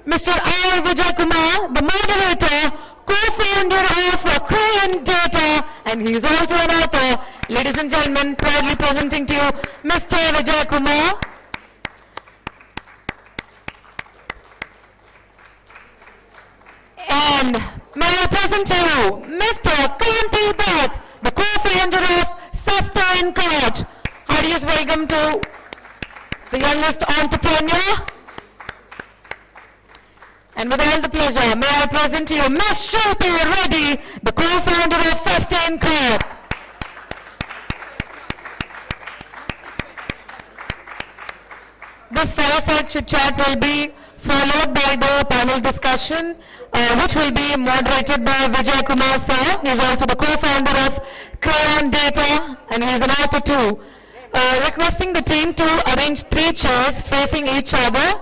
Mr. R. Vijay Kumar, the moderator, co-founder of Korean Data, and he is also an author. Ladies and gentlemen, proudly presenting to you Mr. Vijay Kumar. And may I present to you Mr. Kanthi Dutt, the co-founder of Sustain Card. Heartiest welcome to the youngest entrepreneur. And with all the pleasure, may I present to you Ms. Shilpa Reddy, the co-founder of Sustain Card. This fireside chit-chat will be followed by the panel discussion, which will be moderated by Vijay Kumar sir. He is also the co-founder of Korean Data, and he is an author too. Requesting the team to arrange 3 chairs facing each other.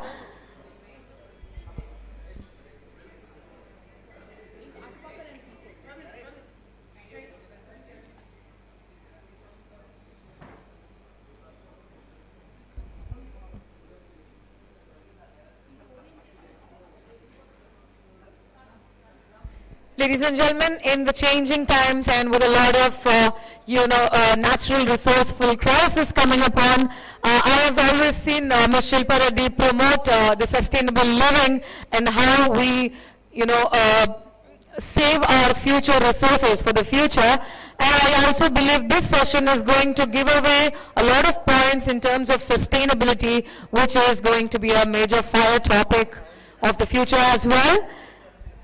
Ladies and gentlemen, in the changing times and with a lot of, natural resourceful crisis coming upon, I have always seen Ms. Shilpa Reddy promote the sustainable living and how we, save our future resources for the future. And I also believe this session is going to give away a lot of points in terms of sustainability, which is going to be a major fire topic of the future as well.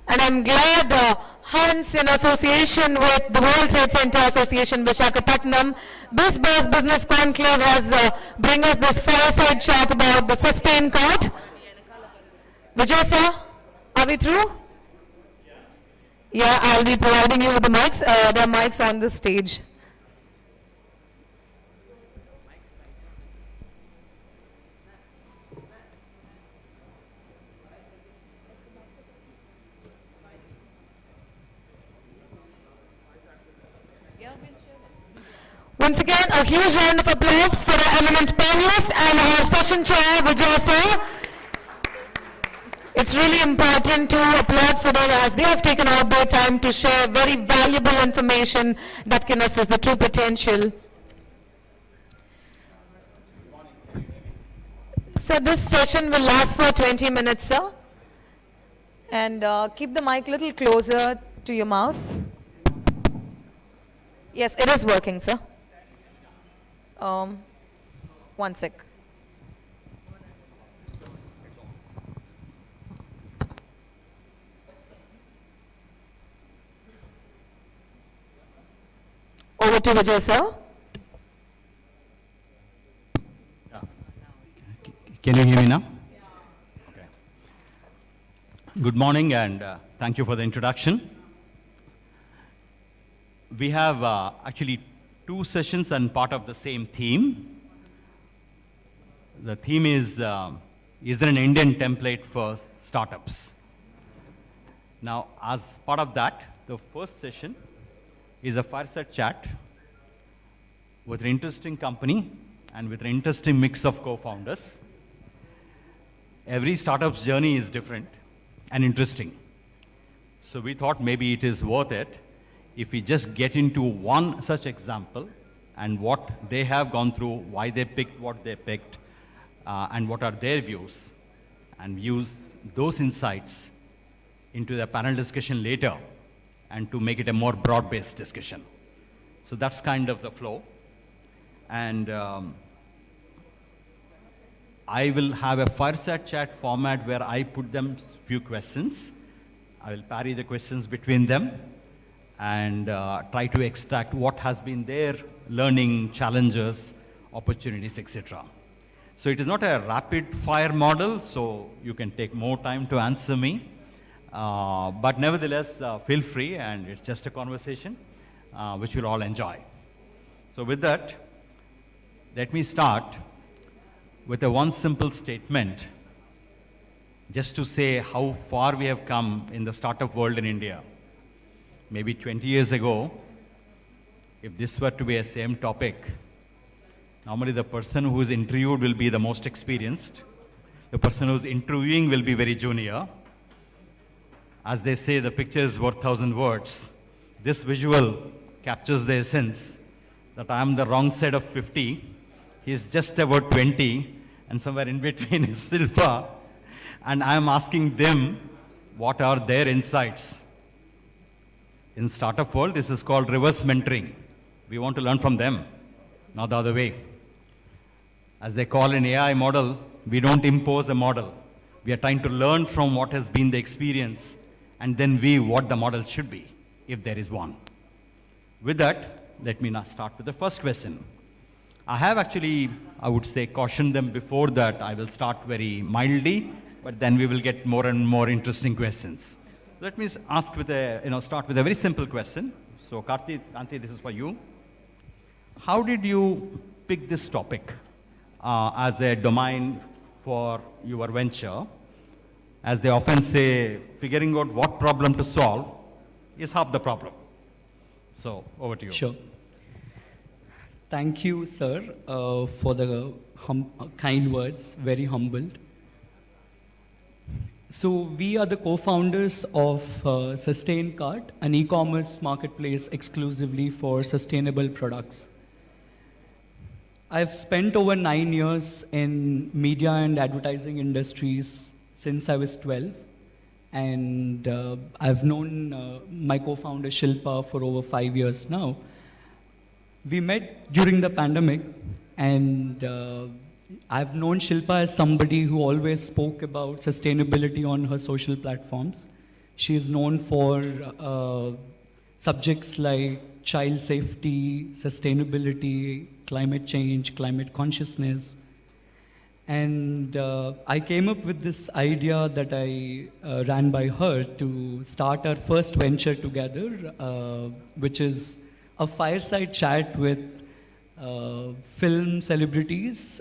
And I'm glad Hans, in association with the World Trade Center Association, Visakhapatnam, Bizzbuzz Business conclave has bring us this fireside chat about the Sustain Card. Vijay sir, are we through? Yeah, I'll be providing you with the mics. There are mics on the stage. Once again, a huge round of applause for our eminent panelists and our session chair, Vijay sir. It's really important to applaud for them as they have taken out their time to share very valuable information that can assess the true potential. So this session will last for 20 minutes, sir. And keep the mic a little closer to your mouth. Yes, it is working, sir. One sec. Over to Vijay, sir. Can you hear me now? Okay. Good morning and thank you for the introduction. We have actually 2 sessions and part of the same theme. The theme is there an Indian template for startups? Now, as part of that, the first session is a fireside chat with an interesting company and with an interesting mix of co-founders. Every startup's journey is different and interesting. So we thought maybe it is worth it if we just get into one such example and what they have gone through, why they picked what they picked, and what are their views, and use those insights into the panel discussion later and to make it a more broad-based discussion. So that's kind of the flow. And I will have a fireside chat format where I put them few questions. I will parry the questions between them and try to extract what has been their learning, challenges, opportunities, etc. So it is not a rapid fire model, so you can take more time to answer me. But nevertheless, feel free, and it's just a conversation which you'll all enjoy. So with that, let me start with a one simple statement, just to say how far we have come in the startup world in India. Maybe 20 years ago, if this were to be a same topic, normally the person who is interviewed will be the most experienced. The The person who's interviewing will be very junior. As they say, the picture is worth 1,000 words. This visual captures the essence that I am the wrong side of 50. He is just about 20, and somewhere in between is Shilpa. And I am asking them what are their insights. In startup world, this is called reverse mentoring. We want to learn from them, not the other way. As they call an AI model, we don't impose a model. We are trying to learn from what has been the experience and then weave what the model should be, if there is one. With that, let me now start with the first question. I have actually, I would say, cautioned them before that I will start very mildly, but then we will get more and more interesting questions. Let me ask with start with a very simple question. So Kanthi, this is for you. How did you pick this topic as a domain for your venture? As they often say, figuring out what problem to solve is half the problem. So over to you. Sure. Thank you, sir, for the kind words, very humbled. So we are the co-founders of SustainCart, an e-commerce marketplace exclusively for sustainable products. I've spent over 9 years in media and advertising industries since I was 12. And I've known my co-founder Shilpa for over 5 years now. We met during the pandemic, and I've known Shilpa as somebody who always spoke about sustainability on her social platforms. She is known for subjects like child safety, sustainability, climate change, climate consciousness. And I came up with this idea that I ran by her to start our first venture together, which is a fireside chat with film celebrities,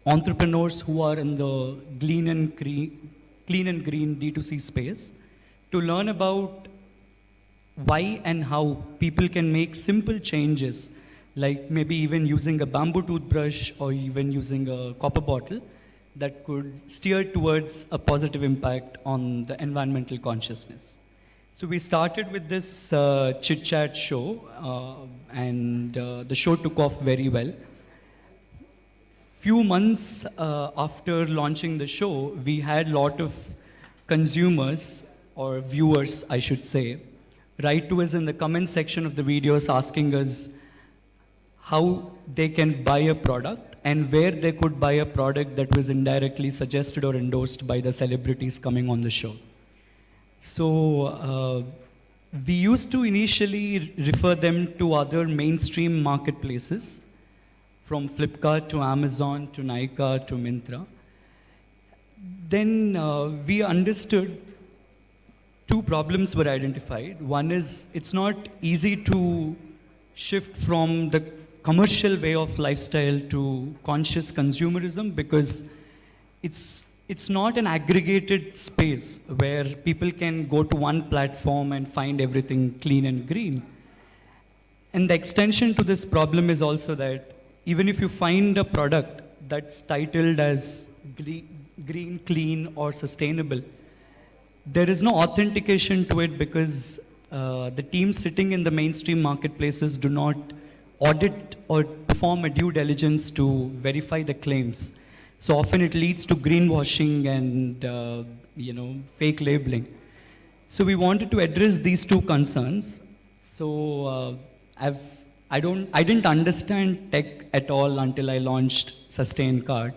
entrepreneurs who are in the clean and green D2C space, to learn about why and how people can make simple changes, like maybe even using a bamboo toothbrush or even using a copper bottle, that could steer towards a positive impact on the environmental consciousness. So we started with this chit-chat show, and the show took off very well. Few months after launching the show, we had a lot of consumers, or viewers I should say, write to us in the comment section of the videos asking us how they can buy a product and where they could buy a product that was indirectly suggested or endorsed by the celebrities coming on the show. So we used to initially refer them to other mainstream marketplaces, from Flipkart to Amazon to Nykaa to Myntra. Then we understood two problems were identified. One is it's not easy to shift from the commercial way of lifestyle to conscious consumerism, because it's not an aggregated space where people can go to one platform and find everything clean and green. And the extension to this problem is also that even if you find a product that's titled as green, clean, or sustainable, there is no authentication to it, because the teams sitting in the mainstream marketplaces do not audit or perform a due diligence to verify the claims. So often it leads to greenwashing and fake labeling. So we wanted to address these two concerns. So I didn't understand tech at all until I launched SustainCart.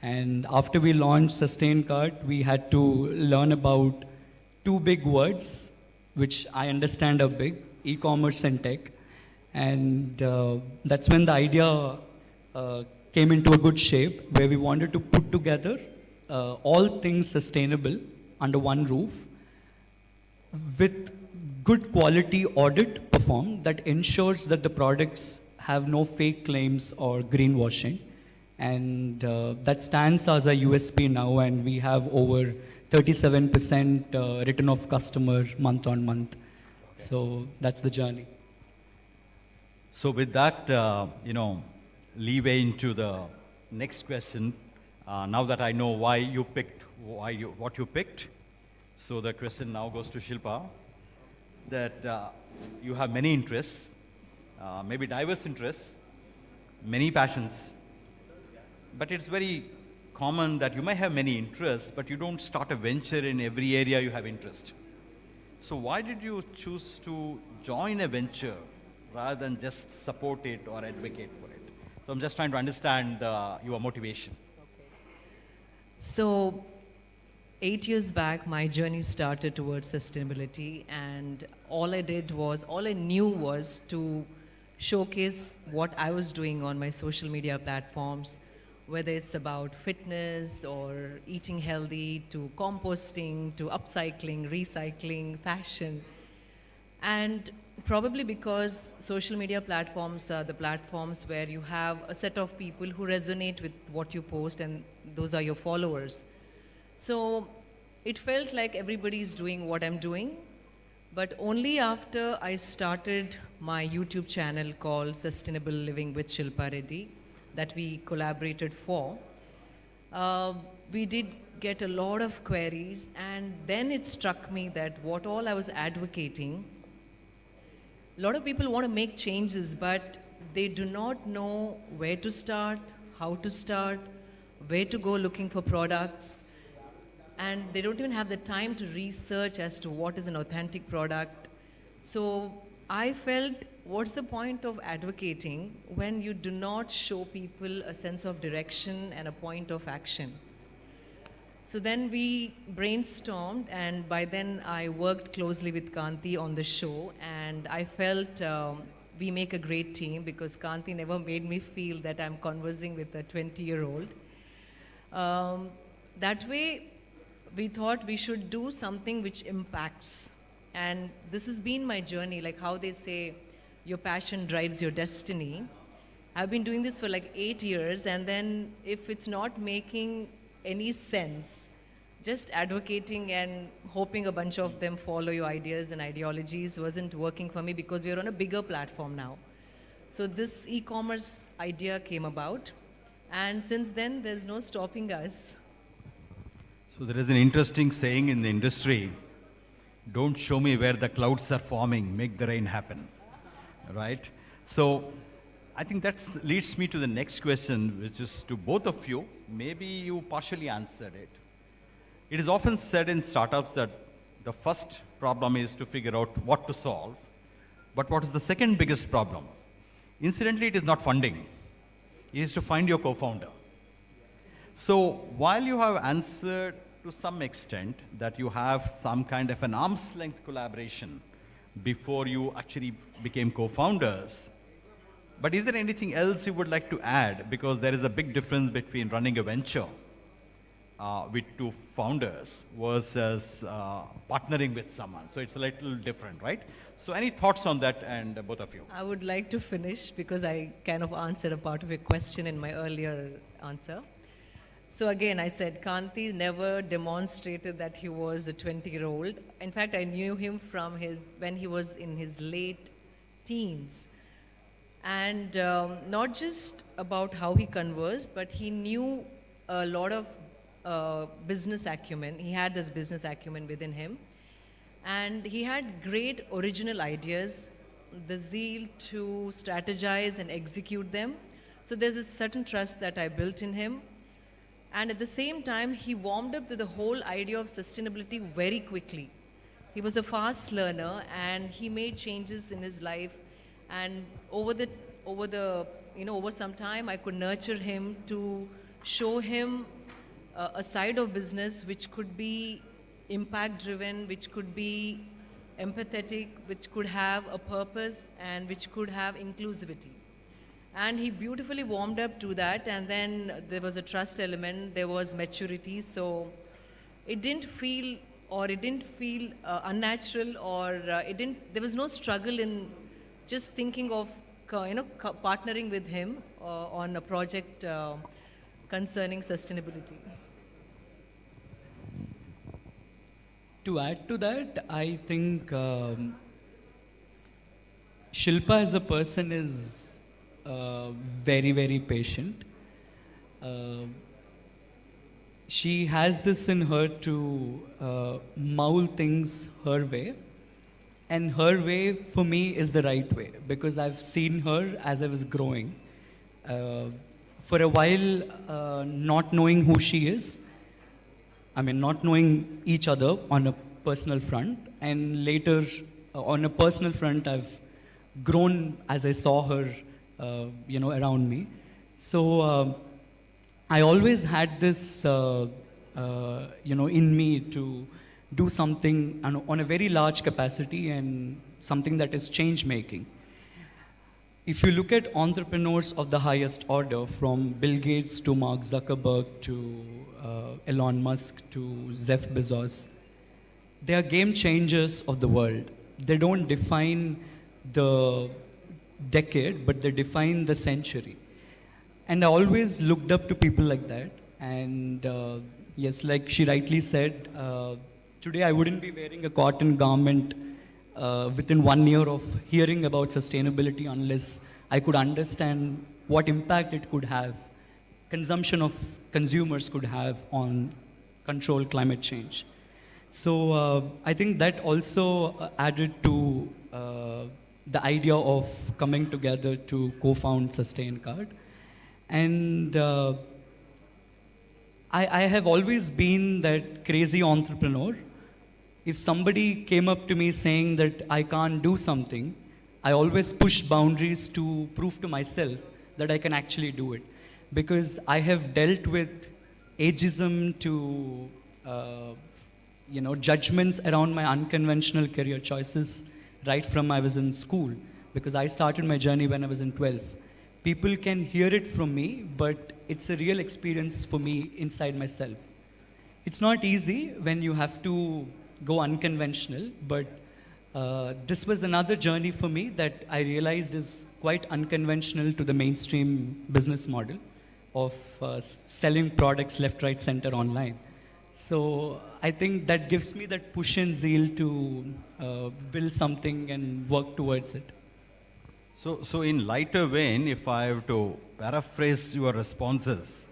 And after we launched SustainCart, we had to learn about two big words, which I understand are big: e-commerce and tech. And that's when the idea came into a good shape, where we wanted to put together all things sustainable under one roof, with good quality audit performed that ensures that the products have no fake claims or greenwashing. And that stands as a USP now, and we have over 37% return of customer month on month. Okay. So that's the journey. So with that, leeway into the next question, Now that I know why you picked, what you picked, so the question now goes to Shilpa, that you have many interests, maybe diverse interests, many passions, but it's very common that you may have many interests, but you don't start a venture in every area you have interest. So why did you choose to join a venture rather than just support it or advocate for it? So I'm just trying to understand your motivation. So, 8 years back, my journey started towards sustainability, and all I knew was to showcase what I was doing on my social media platforms, whether it's about fitness or eating healthy, to composting, to upcycling, recycling, fashion. And probably because social media platforms are the platforms where you have a set of people who resonate with what you post, and those are your followers. So it felt like everybody is doing what I'm doing, but only after I started my YouTube channel called Sustainable Living with Shilpa Reddy, that we collaborated for, we did get a lot of queries, and then it struck me that what all I was advocating, a lot of people want to make changes, but they do not know where to start, how to start, where to go looking for products, and they don't even have the time to research as to what is an authentic product. So I felt, what's the point of advocating when you do not show people a sense of direction and a point of action? So then we brainstormed, and by then I worked closely with Kanthi on the show, and I felt we make a great team because Kanthi never made me feel that I'm conversing with a 20-year-old. That way, we thought we should do something which impacts. And this has been my journey, like how they say, your passion drives your destiny. I've been doing this for like 8 years, and then if it's not making any sense, just advocating and hoping a bunch of them follow your ideas and ideologies wasn't working for me because we're on a bigger platform now. So this e-commerce idea came about, and since then there's no stopping us. So there is an interesting saying in the industry, don't show me where the clouds are forming, make the rain happen, right? So I think that leads me to the next question, which is to both of you. Maybe you partially answered it. It is often said in startups that the first problem is to figure out what to solve, but what is the second biggest problem? Incidentally, it is not funding. It is to find your co-founder. So while you have answered to some extent that you have some kind of an arm's length collaboration before you actually became co-founders, but is there anything else you would like to add? Because there is a big difference between running a venture with two founders versus partnering with someone. So it's a little different, right? So any thoughts on that, and both of you? I would like to finish because I kind of answered a part of your question in my earlier answer. So again, I said Kanthi never demonstrated that he was a 20-year-old. In fact, I knew him from when he was in his late teens. And not just about how he conversed, but he knew a lot of business acumen. He had this business acumen within him. And he had great original ideas, the zeal to strategize and execute them. So there's a certain trust that I built in him. And at the same time, he warmed up to the whole idea of sustainability very quickly. He was a fast learner, and he made changes in his life. And over some time, I could nurture him to show him a side of business which could be impact-driven, which could be empathetic, which could have a purpose, and which could have inclusivity. And he beautifully warmed up to that, and then there was a trust element, there was maturity, so it didn't feel unnatural, or there was no struggle in just thinking of partnering with him on a project concerning sustainability. To add to that, I think Shilpa as a person is very, very patient. she has this in her to mold things her way. And her way for me is the right way because I've seen her as I was growing. For a while, not knowing who she is, not knowing each other on a personal front, and later on a personal front, I've grown as I saw her, around me. So I always had this, in me to do something on a very large capacity and something that is change making. If you look at entrepreneurs of the highest order, from Bill Gates to Mark Zuckerberg to Elon Musk to Jeff Bezos, they are game changers of the world. They don't define the decade, but they define the century. And I always looked up to people like that. And yes, like she rightly said, today I wouldn't be wearing a cotton garment within 1 year of hearing about sustainability unless I could understand what impact it could have, consumption of consumers could have on control climate change. So I think that also added to the idea of coming together to co-found Sustain Card. And I have always been that crazy entrepreneur. If somebody came up to me saying that I can't do something, I always push boundaries to prove to myself that I can actually do it. Because I have dealt with ageism to judgments around my unconventional career choices right from I was in school. Because I started my journey when I was in 12. People can hear it from me, but it's a real experience for me inside myself. It's not easy when you have to go unconventional, but this was another journey for me that I realized is quite unconventional to the mainstream business model of selling products left, right, center online. So I think that gives me that push and zeal to build something and work towards it. So in lighter vein, if I have to paraphrase your responses,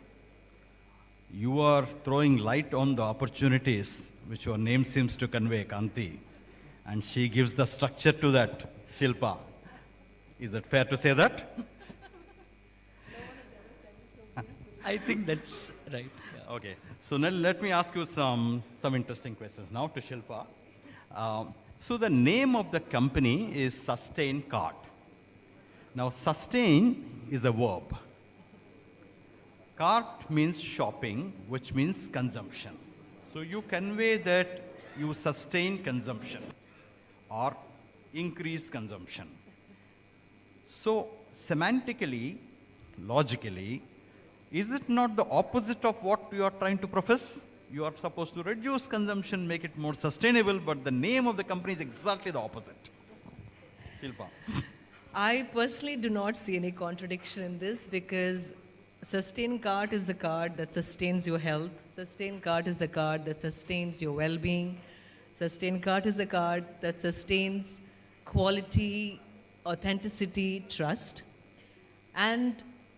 you are throwing light on the opportunities which your name seems to convey, Kanthi, and she gives the structure to that, Shilpa. Is it fair to say that? I think that's right. Yeah. Okay. So now let me ask you some interesting questions now to Shilpa. So the name of the company is Sustain Card. Now, sustain is a verb. Cart means shopping, which means consumption. So you convey that you sustain consumption or increase consumption. So semantically, logically, is it not the opposite of what you are trying to profess? You are supposed to reduce consumption, make it more sustainable, but the name of the company is exactly the opposite. Shilpa. I personally do not see any contradiction in this because Sustain Card is the card that sustains your health. Sustain Card is the card that sustains your well-being. Sustain Card is the card that sustains quality, authenticity, trust. And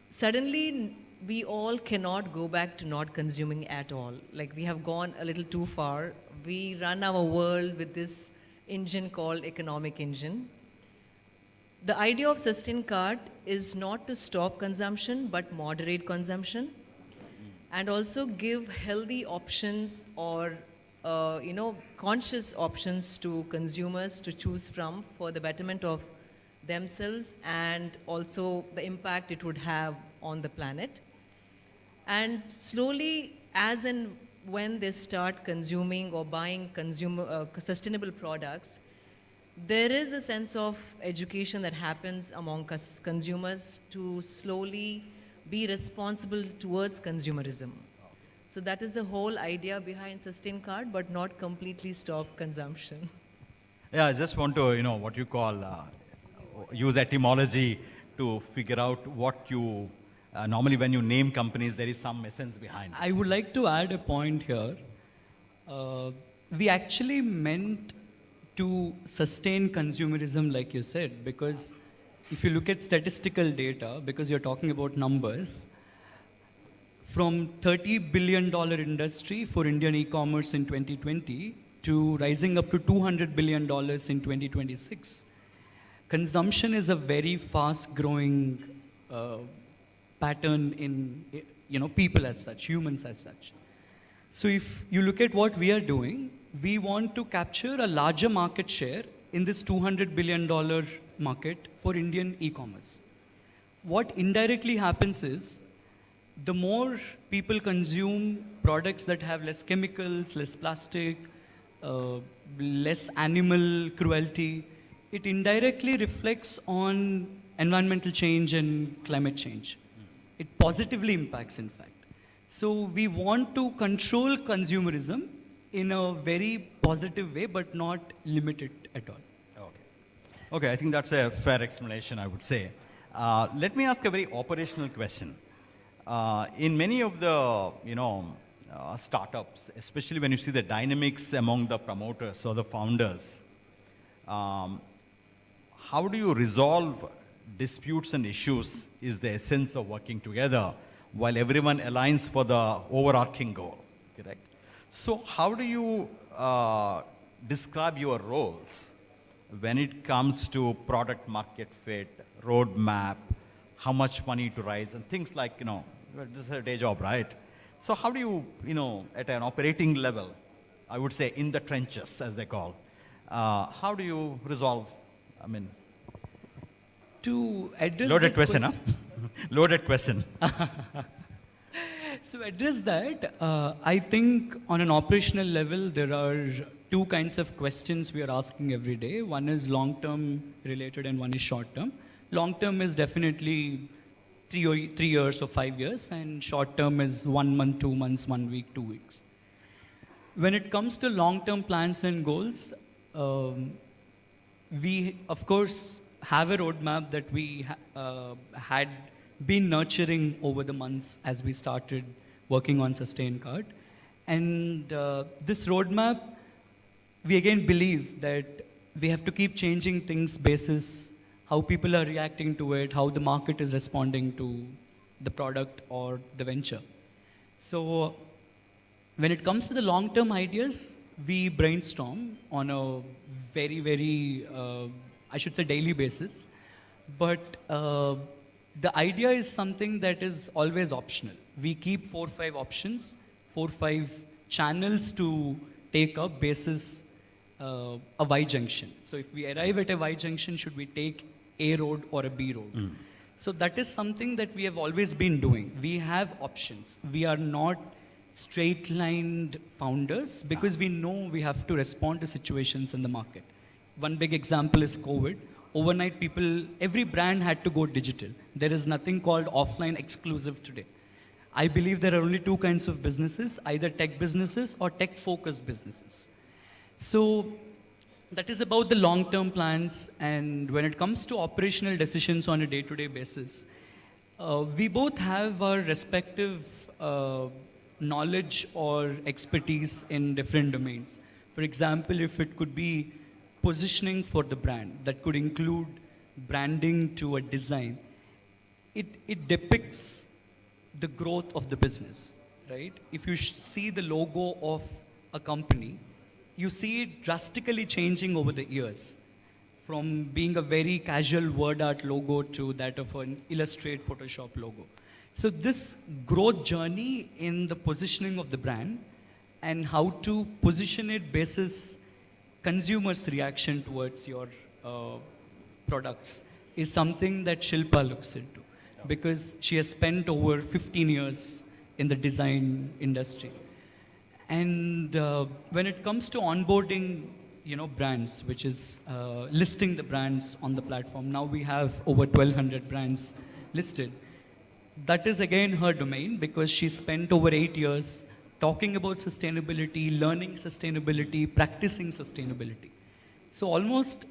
suddenly, we all cannot go back to not consuming at all. Like we have gone a little too far. We run our world with this engine called economic engine. The idea of Sustain Card is not to stop consumption, but moderate consumption, and also give healthy options or conscious options to consumers to choose from for the betterment of themselves and also the impact it would have on the planet. And slowly, as and when they start consuming or buying sustainable products, there is a sense of education that happens among consumers to slowly be responsible towards consumerism. So that is the whole idea behind Sustain Card, but not completely stop consumption. Yeah, I just want to, what you call, use etymology to figure out what you, normally when you name companies, there is some essence behind it. I would like to add a point here. We actually meant to sustain consumerism, like you said, because if you look at statistical data, because you're talking about numbers, from $30 billion industry for Indian e-commerce in 2020 to rising up to $200 billion in 2026. Consumption is a very fast growing pattern in people as such, humans as such. So if you look at what we are doing, we want to capture a larger market share in this $200 billion market for Indian e-commerce. What indirectly happens is, the more people consume products that have less chemicals, less plastic, less animal cruelty, it indirectly reflects on environmental change and climate change. It positively impacts, in fact. So we want to control consumerism in a very positive way, but not limit it at all. Okay, I think that's a fair explanation, I would say. Let me ask a very operational question. In many of the, startups, especially when you see the dynamics among the promoters or the founders, how do you resolve disputes and issues is the essence of working together while everyone aligns for the overarching goal, correct? So how do you describe your roles when it comes to product market fit, roadmap, how much money to raise, and things like, this is a day job, right? So how do you, at an operating level, I would say in the trenches, as they call, how do you resolve, To address loaded that question, huh? Loaded question. So address that, I think on an operational level, there are two kinds of questions we are asking every day. One is long-term related and one is short-term. Long-term is definitely 3 years or 5 years, and short-term is 1 month, 2 months, 1 week, 2 weeks. When it comes to long-term plans and goals, we, of course, have a roadmap that we had been nurturing over the months as we started working on Sustain Card. And this roadmap, we again believe that we have to keep changing things basis how people are reacting to it, how the market is responding to the product or the venture. So when it comes to the long-term ideas, we brainstorm on a very, very, I should say daily basis. But the idea is something that is always optional. We keep 4 or 5 options, 4 or 5 channels to take up basis a Y junction. So if we arrive at a Y junction, should we take A road or a B road? So that is something that we have always been doing. We have options. We are not straight-lined founders because we know we have to respond to situations in the market. One big example is COVID. Overnight, every brand had to go digital. There is nothing called offline exclusive today. I believe there are only 2 kinds of businesses, either tech businesses or tech-focused businesses. So that is about the long-term plans, and when it comes to operational decisions on a day-to-day basis, we both have our respective knowledge or expertise in different domains. For example, if it could be positioning for the brand, that could include branding to a design, it depicts the growth of the business, right? If you see the logo of a company, you see it drastically changing over the years, from being a very casual word art logo to that of an Illustrate Photoshop logo. So this growth journey in the positioning of the brand and how to position it basis consumers' reaction towards your products is something that Shilpa looks into, because she has spent over 15 years in the design industry. And when it comes to onboarding, brands, which is listing the brands on the platform, now we have over 1,200 brands listed. That is again her domain, because she spent over 8 years talking about sustainability, learning sustainability, practicing sustainability. So almost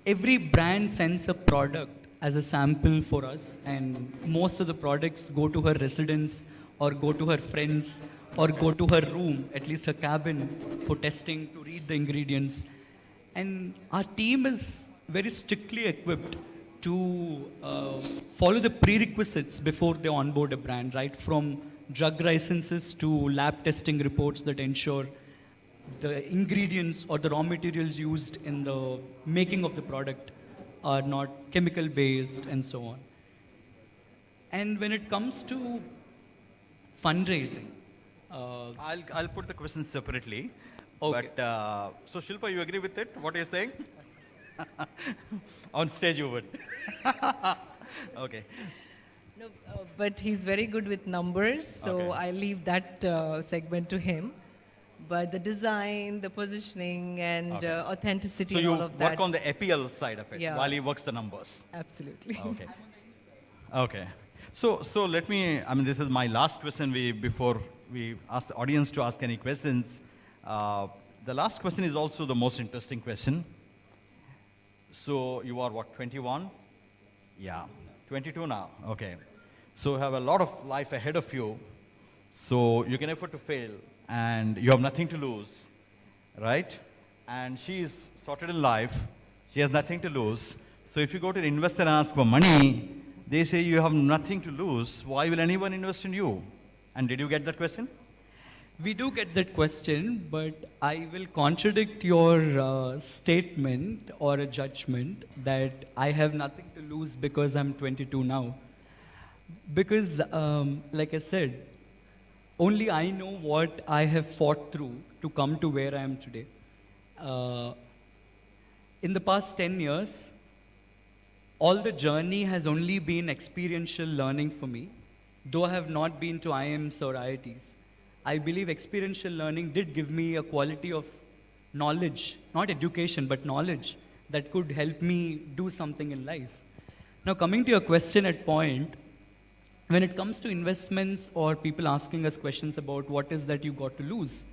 every brand sends a product as a sample for us, and most of the products go to her residence or go to her friends or go to her room, at least her cabin, for testing to read the ingredients. And our team is very strictly equipped to follow the prerequisites before they onboard a brand, right? From drug licenses to lab testing reports that ensure the ingredients or the raw materials used in the making of the product are not chemical based and so on. And when it comes to fundraising, I'll put the questions separately. Okay. But, so Shilpa, you agree with it, what you're saying? On stage you would. Okay. No, but he's very good with numbers, so Okay. I leave that segment to him. But the design, the positioning, and Okay. authenticity, So and you all of that. work on the APL side of it Yeah. while he works the numbers. Absolutely. Okay. Okay. So let me, I mean, this is my last question before we ask the audience to ask any questions. The last question is also the most interesting question. So you are what, 21? Yeah, 22 now. Okay. So you have a lot of life ahead of you. So you can afford to fail and you have nothing to lose, right? And she is sorted in life. She has nothing to lose. So if you go to an investor and ask for money, they say you have nothing to lose. Why will anyone invest in you? And did you get that question? we do get that question, but I will contradict your statement or a judgment that I have nothing to lose because I'm 22 now. Because, like I said, only I know what I have fought through to come to where I am today. Uh, in the past 10 years, all the journey has only been experiential learning for me, though I have not been to IIMs or IITs. I believe experiential learning did give me a quality of knowledge, not education, but knowledge that could help me do something in life. Now, coming to your question at point, when it comes to investments or people asking us questions about what is that you got to lose,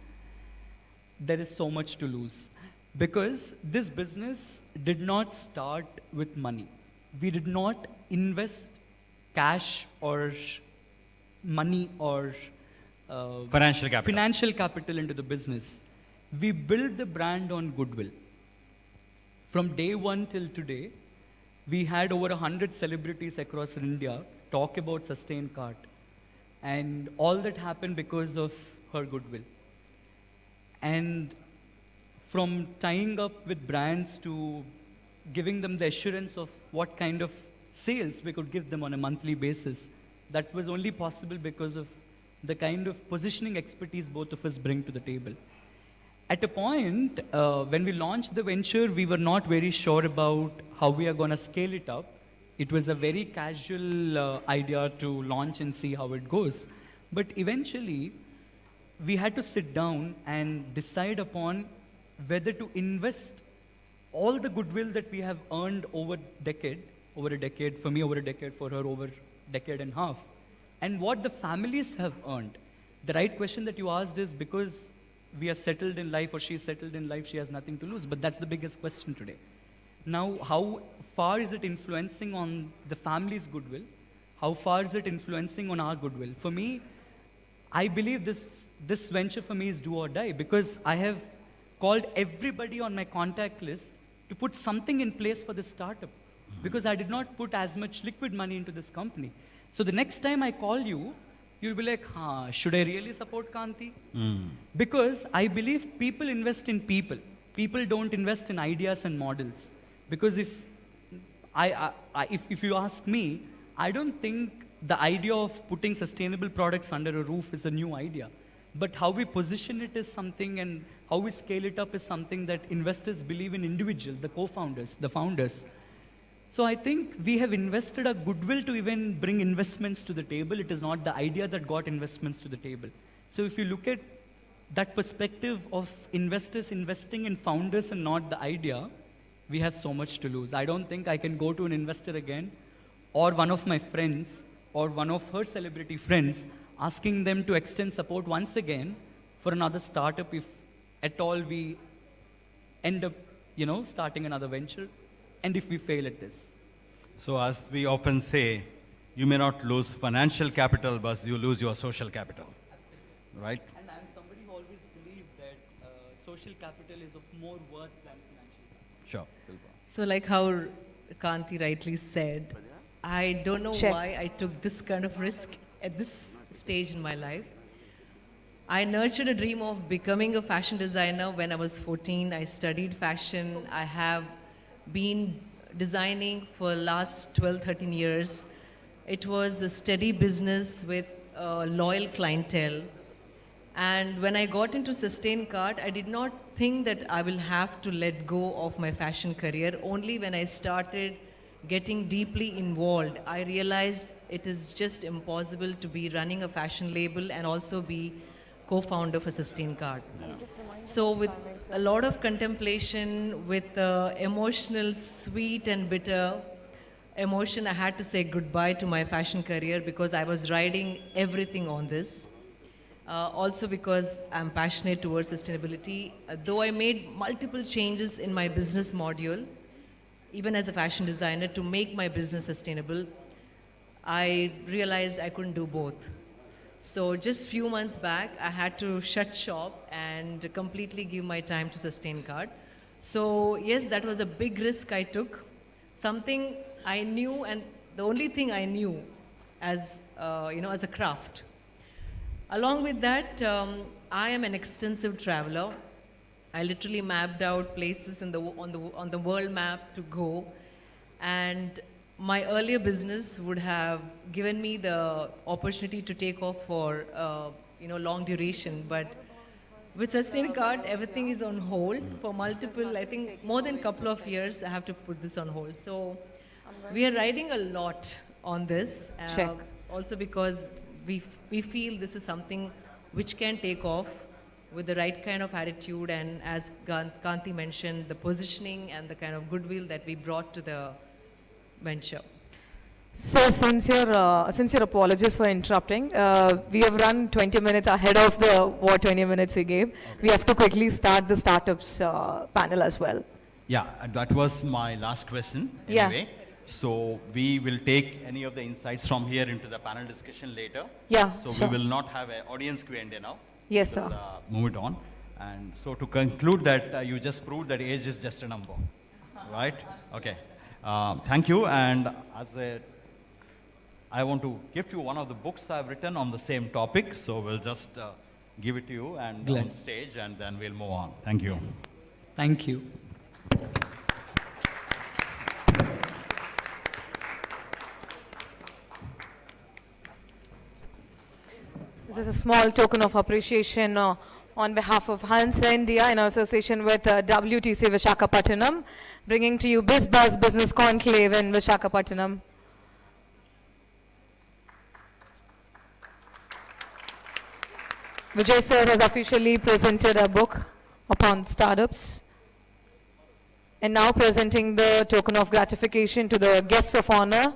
there is so much to lose. Because this business did not start with money. We did not invest cash or money or Financial capital. financial capital into the business. We built the brand on goodwill. From day one till today, we had over 100 celebrities across India talk about Sustain Cart. And all that happened because of her goodwill. And from tying up with brands to giving them the assurance of what kind of sales we could give them on a monthly basis, that was only possible because of the kind of positioning expertise both of us bring to the table. At a point, when we launched the venture, we were not very sure about how we are going to scale it up. It was a very casual idea to launch and see how it goes. But eventually, we had to sit down and decide upon whether to invest all the goodwill that we have earned over a decade, for me over a decade, for her over a decade and a half, and what the families have earned. The right question that you asked is because we are settled in life or she's settled in life, she has nothing to lose. But that's the biggest question today. Now, how far is it influencing on the family's goodwill? How far is it influencing on our goodwill? For me, I believe this venture for me is do or die because I have called everybody on my contact list to put something in place for this startup because I did not put as much liquid money into this company. So the next time I call you, you'll be like, should I really support Kanthi? Because I believe people invest in people. People don't invest in ideas and models. Because if you ask me, I don't think the idea of putting sustainable products under a roof is a new idea. But how we position it is something, and how we scale it up is something that investors believe in individuals, the co-founders, the founders. So I think we have invested a goodwill to even bring investments to the table. It is not the idea that got investments to the table. So if you look at that perspective of investors investing in founders and not the idea, we have so much to lose. I don't think I can go to an investor again or one of my friends or one of her celebrity friends asking them to extend support once again for another startup if at all we end up, starting another venture and if we fail at this. So as we often say, you may not lose financial capital, but you lose your social capital, right? And I'm somebody who always believes that social capital is of more worth than financial capital. Sure. So like how Kanthi rightly said, I don't know Check. why I took this kind of risk at this stage in my life. I nurtured a dream of becoming a fashion designer when I was 14. I studied fashion. I have been designing for last 12, 13 years. It was a steady business with a loyal clientele. And when I got into sustained cart, I did not think that I will have to let go of my fashion career. Only when I started getting deeply involved, I realized it is just impossible to be running a fashion label and also be co-founder for Sustained Cart. So with a lot of contemplation, with emotional, sweet and bitter emotion, I had to say goodbye to my fashion career because I was riding everything on this. Also because I'm passionate towards sustainability. Though I made multiple changes in my business module, even as a fashion designer, to make my business sustainable, I realized I couldn't do both. So just few months back, I had to shut shop and completely give my time to Sustain Card. So yes, that was a big risk I took. Something I knew, and the only thing I knew as as a craft. Along with that, I am an extensive traveler. I literally mapped out places on the world map to go, and my earlier business would have given me the opportunity to take off for long duration, but with Sustain Card, everything is on hold for multiple, I think more than couple of years. I have to put this on hold. So we are riding a lot on this. Check. Also because we feel this is something which can take off with the right kind of attitude, and as Kanthi mentioned, the positioning and the kind of goodwill that we brought to the venture. So, sincere apologies for interrupting. We have run 20 minutes ahead of what 20 minutes we gave. Okay. We have to quickly start the startups panel as well. Yeah, that was my last question Yeah. anyway. So we will take any of the insights from here into the panel discussion later. Yeah, So sure. we will not have an audience Q&A now. Yes, We'll, sir. move it on. And so to conclude that, you just proved that age is just a number, right? Okay. Thank you. And I want to gift you one of the books I've written on the same topic. So we'll just give it to you and Glad. on stage, and then we'll move on. Thank you. Thank you. This is a small token of appreciation on behalf of Hans India in association with WTC Visakhapatnam, bringing to you Bizzbuzz Business Conclave in Visakhapatnam. Vijay sir has officially presented a book upon startups. And now presenting the token of gratification to the guests of honor,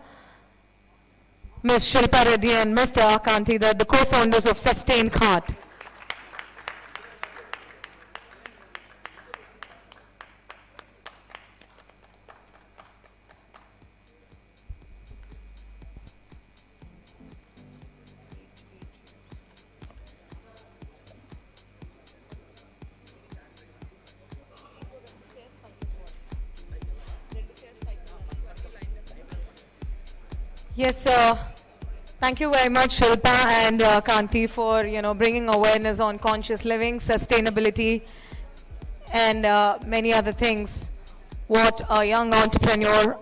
Ms. Shilpa Reddy and Mr. Kanthi, the co-founders of Sustain Cart. Yes, thank you very much, Shilpa and Kanthi, for bringing awareness on conscious living, sustainability, and many other things. What a young entrepreneur